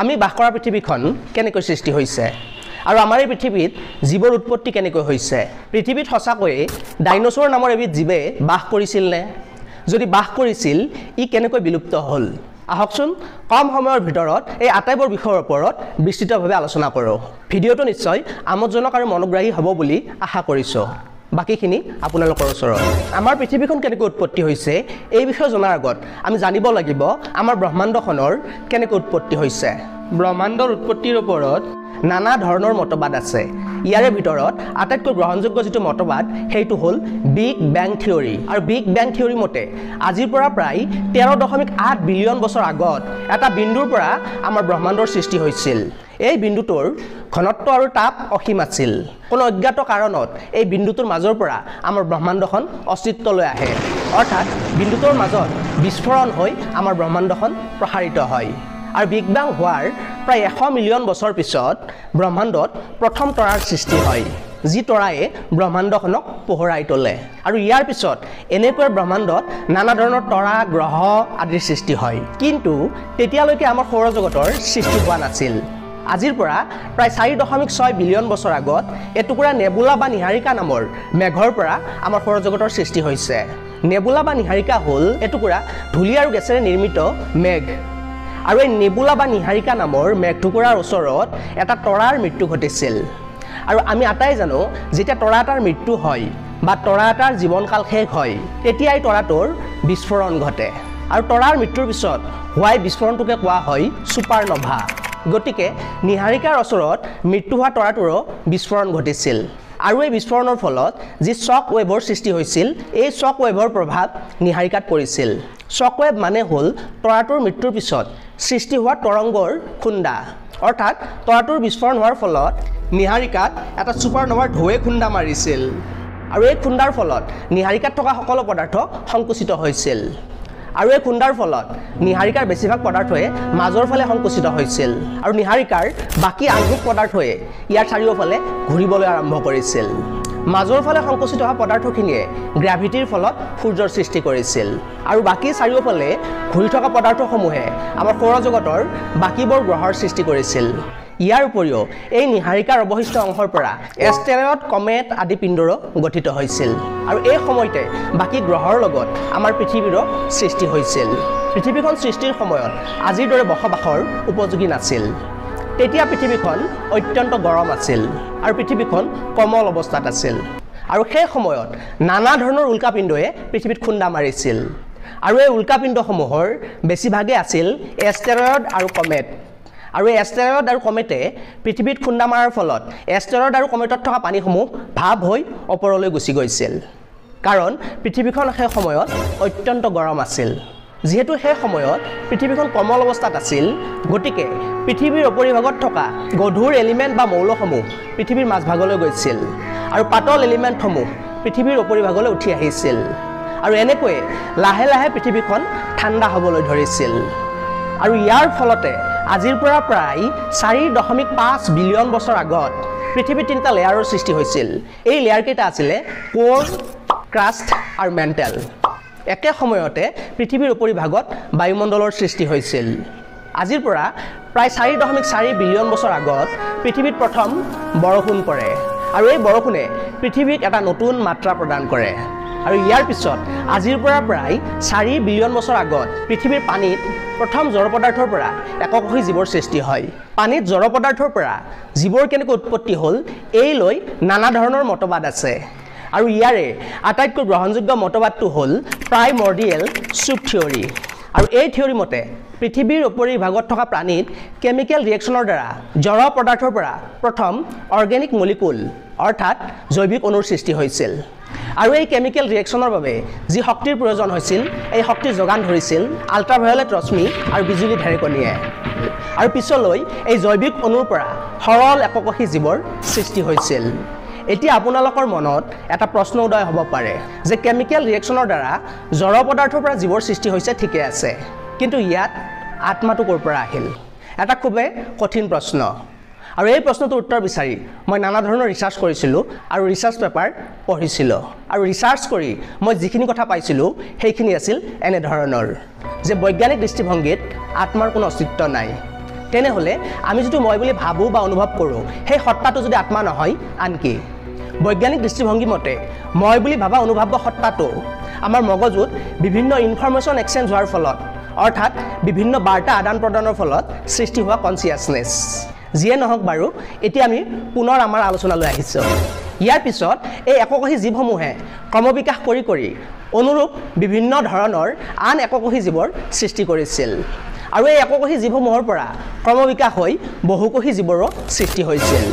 আমি বাস কৰা পৃথিৱীখন কেনেকৈ সৃষ্টি হৈছে আৰু আমাৰ এই পৃথিৱীত জীৱৰ উৎপত্তি কেনেকৈ হৈছে পৃথিৱীত সঁচাকৈয়ে ডাইনোছৰ নামৰ এবিধ জীৱে বাস কৰিছিল নে যদি বাস কৰিছিল ই কেনেকৈ বিলুপ্ত হ'ল আহকচোন কম সময়ৰ ভিতৰত এই আটাইবোৰ বিষয়ৰ ওপৰত বিস্তৃতভাৱে আলোচনা কৰোঁ ভিডিঅ'টো নিশ্চয় আমোদজনক আৰু মনোগ্ৰাহী হ'ব বুলি আশা কৰিছোঁ বাকিখিনি আপোনালোকৰ ওচৰত আমাৰ পৃথিৱীখন কেনেকৈ উৎপত্তি হৈছে এই বিষয়ে জনাৰ আগত আমি জানিব লাগিব আমাৰ ব্ৰহ্মাণ্ডখনৰ কেনেকৈ উৎপত্তি হৈছে ব্ৰহ্মাণ্ডৰ উৎপত্তিৰ ওপৰত নানা ধৰণৰ মতবাদ আছে ইয়াৰে ভিতৰত আটাইতকৈ গ্ৰহণযোগ্য যেটো মতবাদ সেইটো হ'ল বিগ ব্যাং থিওৰি আৰু বিগ ব্যাং থিওৰি মতে আজিৰ পৰা প্ৰায় 13.8 বিলিয়ন বছৰ আগত এটা বিন্দুৰ পৰা আমাৰ ব্ৰহ্মাণ্ডৰ সৃষ্টি হৈছিল এই বিন্দুটোৰ ঘনত্ব আৰু তাপ অসীম আছিল কোনো অজ্ঞাত কাৰণত এই বিন্দুটোৰ মাজৰ পৰা আমাৰ ব্ৰহ্মাণ্ডখন অস্তিত্বলৈ আহে অৰ্থাৎ বিন্দুটোৰ মাজত বিস্ফোৰণ হৈ আমাৰ ব্ৰহ্মাণ্ডখন প্ৰসাৰিত হয় আৰু বিগ ব্যাং হোৱাৰ প্ৰায় 100 মিলিয়ন বছৰ পিছত ব্ৰহ্মাণ্ডত প্ৰথম তৰাৰ সৃষ্টি হয় যি তৰায়ে ব্ৰহ্মাণ্ডখনক পোহৰাই তোলে আৰু ইয়াৰ পিছত এনেকৈ ব্ৰহ্মাণ্ডত নানা ধৰণৰ তৰা গ্ৰহ আদিৰ সৃষ্টি হয় কিন্তু তেতিয়ালৈকে আমাৰ সৌৰজগতৰ সৃষ্টি হোৱা নাছিল আজিৰ পৰা প্ৰায় 4.6 বিলিয়ন বছৰ আগত এটুকুৰা নেবুলা বা নিহাৰিকা নামৰ মেঘৰ পৰা আমাৰ সৌৰজগতৰ সৃষ্টি হৈছে নেবুলা বা নিহাৰিকা হ'ল এটুকুৰা ধূলি আৰু গেছেৰে নিৰ্মিত মেঘ আৰু এই নেবুলা বা নিহাৰিকা নামৰ মেঘটুকুৰাৰ ওচৰত এটা তৰাৰ মৃত্যু ঘটিছিল আৰু আমি আটাই জানো যেতিয়া তৰা এটাৰ মৃত্যু হয় বা তৰা এটাৰ জীৱনকাল শেষ হয় তেতিয়া এই তৰাটোৰ বিস্ফোৰণ ঘটে আৰু তৰাৰ মৃত্যুৰ পিছত হোৱা বিস্ফোৰণটোকে কোৱা হয় সুপাৰনভা গতিকে নিহাৰিকাৰ ওচৰত মৃত্যু হোৱা তৰাটোৰো বিস্ফোৰণ ঘটিছিল আৰু এই বিস্ফোৰণৰ ফলত যি শ্বক ৱেভৰ সৃষ্টি হৈছিল এই শ্বক ৱেভৰ প্ৰভাৱ নিহাৰিকাত পৰিছিল শ্বক ৱেভ মানে হ'ল তৰাটোৰ মৃত্যুৰ পিছত সৃষ্টি হোৱা তৰংগৰ খুন্দা অৰ্থাৎ তৰাটোৰ বিস্ফোৰণ হোৱাৰ ফলত নিহাৰিকাত এটা সুপাৰনভাৰ ঢৌৱে খুন্দা মাৰিছিল আৰু এই খুন্দাৰ ফলত নিহাৰিকাত থকা সকলো পদাৰ্থ সংকুচিত হৈছিল আৰু এই খুন্দাৰ ফলত নিহাৰিকাৰ বেছিভাগ পদাৰ্থয়ে মাজৰ ফালে সংকুচিত হৈছিল আৰু নিহাৰিকাৰ বাকি আংশিক পদাৰ্থয়ে ইয়াৰ চাৰিওফালে ঘূৰিবলৈ আৰম্ভ কৰিছিল মাজৰ ফালে সংকুচিত হোৱা পদাৰ্থখিনিয়ে গ্ৰেভিটিৰ ফলত সূৰ্যৰ সৃষ্টি কৰিছিল আৰু বাকি চাৰিওফালে ঘূৰি থকা পদাৰ্থসমূহে আমাৰ সৌৰজগতৰ বাকিবোৰ গ্ৰহৰ সৃষ্টি কৰিছিল ইয়াৰ উপৰিও এই নিহাৰিকাৰ অৱশিষ্ট অংশৰ পৰা এষ্টেৰয়েড কমেট আদি পিণ্ডৰো গঠিত হৈছিল আৰু এই সময়তে বাকি গ্ৰহৰ লগত আমাৰ পৃথিৱীৰো সৃষ্টি হৈছিল পৃথিৱীখন সৃষ্টিৰ সময়ত আজিৰ দৰে বসবাসৰ উপযোগী নাছিল তেতিয়া পৃথিৱীখন অত্যন্ত গৰম আছিল আৰু পৃথিৱীখন কোমল অৱস্থাত আছিল আৰু সেই সময়ত নানা ধৰণৰ উল্কাপিণ্ডয়ে পৃথিৱীত খুন্দা মাৰিছিল আৰু এই উল্কাপিণ্ডসমূহৰ বেছিভাগে আছিল এষ্টেৰয়েড আৰু কমেট আৰু এই এষ্টেৰয়েড আৰু কমেটে পৃথিৱীত খুন্দা মাৰাৰ ফলত এষ্টেৰয়েড আৰু কমেটত থকা পানীসমূহ ভাৱ হৈ ওপৰলৈ গুচি গৈছিল কাৰণ পৃথিৱীখন সেই সময়ত অত্যন্ত গৰম আছিল যেহেতু সেই সময়ত পৃথিৱীখন কোমল অৱস্থাত আছিল গতিকে পৃথিৱীৰ ওপৰিভাগত থকা গধুৰ এলিমেণ্ট বা মৌলসমূহ পৃথিৱীৰ মাজভাগলৈ গৈছিল আৰু পাতল এলিমেণ্টসমূহ পৃথিৱীৰ ওপৰিভাগলৈ উঠি আহিছিল আৰু এনেকৈ লাহে লাহে পৃথিৱীখন ঠাণ্ডা হ'বলৈ ধৰিছিল আৰু ইয়াৰ ফলতে আজিৰ পৰা প্ৰায় 4.5 বিলিয়ন বছৰ আগত পৃথিৱীৰ তিনিটা লেয়াৰৰ সৃষ্টি হৈছিল এই লেয়াৰ কেইটা আছিল কোৰ ক্ৰাষ্ট আৰু মেণ্টেল একে সময়তে পৃথিৱীৰ ওপৰিভাগত বায়ুমণ্ডলৰ সৃষ্টি হৈছিল আজিৰ পৰা প্ৰায় 4.4 বিলিয়ন বছৰ আগত পৃথিৱীত প্ৰথম বৰষুণ পৰে আৰু এই বৰষুণে পৃথিৱীক এটা নতুন মাত্ৰা প্ৰদান কৰে আৰু ইয়াৰ পিছত আজিৰ পৰা প্ৰায় 4 বিলিয়ন বছৰ আগত পৃথিৱীৰ পানীত প্ৰথম জড় পদাৰ্থৰ পৰা এককোষী জীৱৰ সৃষ্টি হয় পানীত জড় পদাৰ্থৰ পৰা জীৱৰ কেনেকৈ উৎপত্তি হ'ল এই লৈ নানা ধৰণৰ মতবাদ আছে আৰু ইয়াৰে আটাইতকৈ গ্ৰহণযোগ্য মতবাদটো হ'ল প্ৰাইমৰ্ডিয়েল চুপ থিওৰি আৰু এই থিওৰি মতে পৃথিৱীৰ ওপৰিভাগত থকা প্ৰাণীত কেমিকেল ৰিয়েকশ্যনৰ দ্বাৰা জড় পদাৰ্থৰ পৰা প্ৰথম অৰ্গেনিক মলিকুল অৰ্থাৎ জৈৱিক অণুৰ সৃষ্টি হৈছিল আৰু এই কেমিকেল ৰিয়েকশ্যনৰ বাবে যি শক্তিৰ প্ৰয়োজন হৈছিল এই শক্তি যোগান ধৰিছিল আল্ট্ৰাভায়োলেট ৰশ্মি আৰু বিজুলী ঢেৰেকণিয়ে আৰু পিছলৈ এই জৈৱিক অণুৰ পৰা সৰল এককোষী জীৱৰ সৃষ্টি হৈছিল এতিয়া আপোনালোকৰ মনত এটা প্ৰশ্ন উদয় হ'ব পাৰে যে কেমিকেল ৰিয়েকশ্যনৰ দ্বাৰা জড় পদাৰ্থৰ পৰা জীৱৰ সৃষ্টি হৈছে ঠিকে আছে কিন্তু ইয়াত আত্মাটো ক'ৰ পৰা আহিল এটা খুবেই কঠিন প্ৰশ্ন আৰু এই প্ৰশ্নটোৰ উত্তৰ বিচাৰি মই নানা ধৰণৰ ৰিচাৰ্চ কৰিছিলোঁ আৰু ৰিচাৰ্চ পেপাৰ পঢ়িছিলোঁ আৰু ৰিচাৰ্চ কৰি মই যিখিনি কথা পাইছিলোঁ সেইখিনি আছিল এনে ধৰণৰ যে বৈজ্ঞানিক দৃষ্টিভংগীত আত্মাৰ কোনো অস্তিত্ব নাই তেনেহ'লে আমি যিটো মই বুলি ভাবোঁ বা অনুভৱ কৰোঁ সেই সত্তাটো যদি আত্মা নহয় আনকি বৈজ্ঞানিক দৃষ্টিভংগী মতে মই বুলি ভাবা অনুভৱ সত্তাটো আমাৰ মগজুত বিভিন্ন ইনফৰমেশ্যন এক্সচেঞ্জ হোৱাৰ ফলত অৰ্থাৎ বিভিন্ন বাৰ্তা আদান প্ৰদানৰ ফলত সৃষ্টি হোৱা কনচিয়াছনেছ যিয়ে নহওক বাৰু এতিয়া আমি পুনৰ আমাৰ আলোচনালৈ আহিছোঁ ইয়াৰ পিছত এই এককোষী জীৱসমূহে ক্ৰমবিকাশ কৰি কৰি অনুৰূপ বিভিন্ন ধৰণৰ আন এককোষী জীৱৰ সৃষ্টি কৰিছিল আৰু এই এককোষী জীৱসমূহৰ পৰা ক্ৰমবিকাশ হৈ বহুকোষী জীৱৰো সৃষ্টি হৈছিল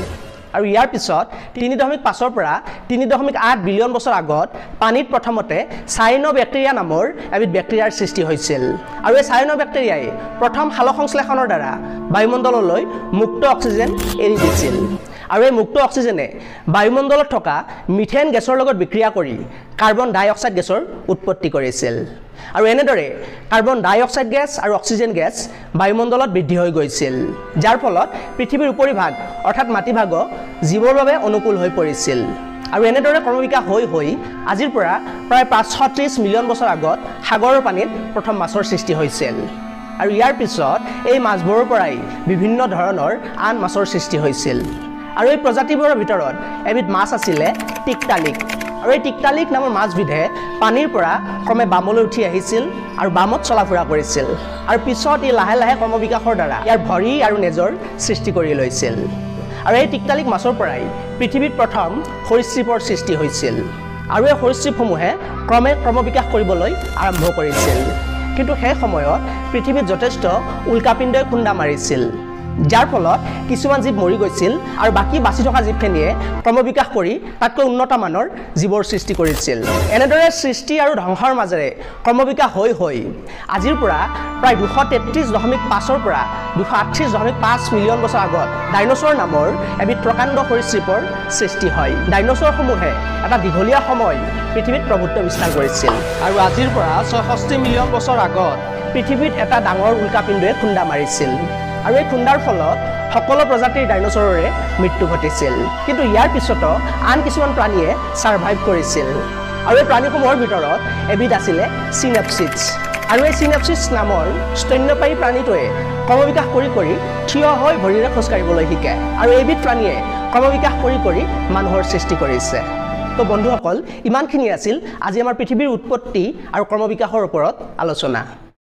আৰু ইয়াৰ পিছত 3.5 পৰা 3.8 বিলিয়ন বছৰ আগত পানীত প্ৰথমতে চায়ানোবেক্টেৰিয়া নামৰ এবিধ বেক্টেৰিয়াৰ সৃষ্টি হৈছিল আৰু এই চায়ানোবেক্টেৰিয়াই প্ৰথম সালোকসংশ্লেষণৰ দ্বাৰা বায়ুমণ্ডললৈ মুক্ত অক্সিজেন এৰি দিছিল আৰু এই মুক্ত অক্সিজেনে বায়ুমণ্ডলত থকা মিথেন গেছৰ লগত বিক্ৰিয়া কৰি কাৰ্বন ডাই অক্সাইড গেছৰ উৎপত্তি কৰিছিল আৰু এনেদৰে কাৰ্বন ডাই অক্সাইড গেছ আৰু অক্সিজেন গেছ বায়ুমণ্ডলত বৃদ্ধি হৈ গৈছিল যাৰ ফলত পৃথিৱীৰ উপৰিভাগ অৰ্থাৎ মাটিভাগ জীৱৰ বাবে অনুকূল হৈ পৰিছিল আৰু এনেদৰে ক্ৰমবিকাশ হৈ হৈ আজিৰ পৰা প্ৰায় 530 মিলিয়ন বছৰ আগত সাগৰৰ পানীত প্ৰথম মাছৰ সৃষ্টি হৈছিল আৰু ইয়াৰ পিছত এই মাছবোৰৰ পৰাই বিভিন্ন ধৰণৰ আন মাছৰ সৃষ্টি হৈছিল আৰু এই প্ৰজাতিবোৰৰ ভিতৰত এবিধ মাছ আছিলে টিকটালিক আৰু এই টিকটালিক নামৰ মাছবিধে পানীৰ পৰা ক্ৰমে বামলৈ উঠি আহিছিল আৰু বামত চলাফুৰা কৰিছিল আৰু পিছত ই লাহে লাহে ক্ৰমবিকাশৰ দ্বাৰা ইয়াৰ ভৰি আৰু নেজৰ সৃষ্টি কৰি লৈছিল আৰু এই টিকটালিক মাছৰ পৰাই পৃথিৱীত প্ৰথম সৰীসৃপৰ সৃষ্টি হৈছিল আৰু এই সৰীসৃপসমূহে ক্ৰমে ক্ৰমবিকাশ কৰিবলৈ আৰম্ভ কৰিছিল কিন্তু সেই সময়ত পৃথিৱীত যথেষ্ট উল্কাপিণ্ডই খুন্দা মাৰিছিল যাৰ ফলত কিছুমান জীৱ মৰি গৈছিল আৰু বাকি বাচি থকা জীৱখিনিয়ে ক্ৰমবিকাশ কৰি তাতকৈ উন্নত মানৰ জীৱৰ সৃষ্টি কৰিছিল এনেদৰে সৃষ্টি আৰু ধ্বংসৰ মাজেৰে ক্ৰমবিকাশ হৈ হৈ আজিৰ পৰা প্ৰায় 233.5 পৰা 238.5 মিলিয়ন বছৰ আগত ডাইনোছৰ নামৰ এবিধ প্ৰকাণ্ড সৰীসৃপৰ সৃষ্টি হয় ডাইনোছৰসমূহে এটা দীঘলীয়া সময় পৃথিৱীত প্ৰভুত্ব বিস্তাৰ কৰিছিল আৰু আজিৰ পৰা 66 মিলিয়ন বছৰ আগত পৃথিৱীত এটা ডাঙৰ উল্কাপিণ্ডই খুন্দা মাৰিছিল আৰু এই খুন্দাৰ ফলত সকলো প্ৰজাতিৰ ডাইনোছৰৰে মৃত্যু ঘটিছিল কিন্তু ইয়াৰ পিছতো আন কিছুমান প্ৰাণীয়ে সাৰ্ভাইভ কৰিছিল আৰু এই প্ৰাণীসমূহৰ ভিতৰত এবিধ আছিলে সিনেপচিডছ আৰু এই সিনেপচিডছ নামৰ স্তন্যপায়ী প্ৰাণীটোৱে ক্ৰমবিকাশ কৰি কৰি থিয় হৈ ভৰিৰে খোজ কাঢ়িবলৈ শিকে আৰু এইবিধ প্ৰাণীয়ে ক্ৰমবিকাশ কৰি কৰি মানুহৰ সৃষ্টি কৰিছে তো বন্ধুসকল ইমানখিনি আছিল আজি আমাৰ পৃথিৱীৰ উৎপত্তি আৰু ক্ৰমবিকাশৰ ওপৰত আলোচনা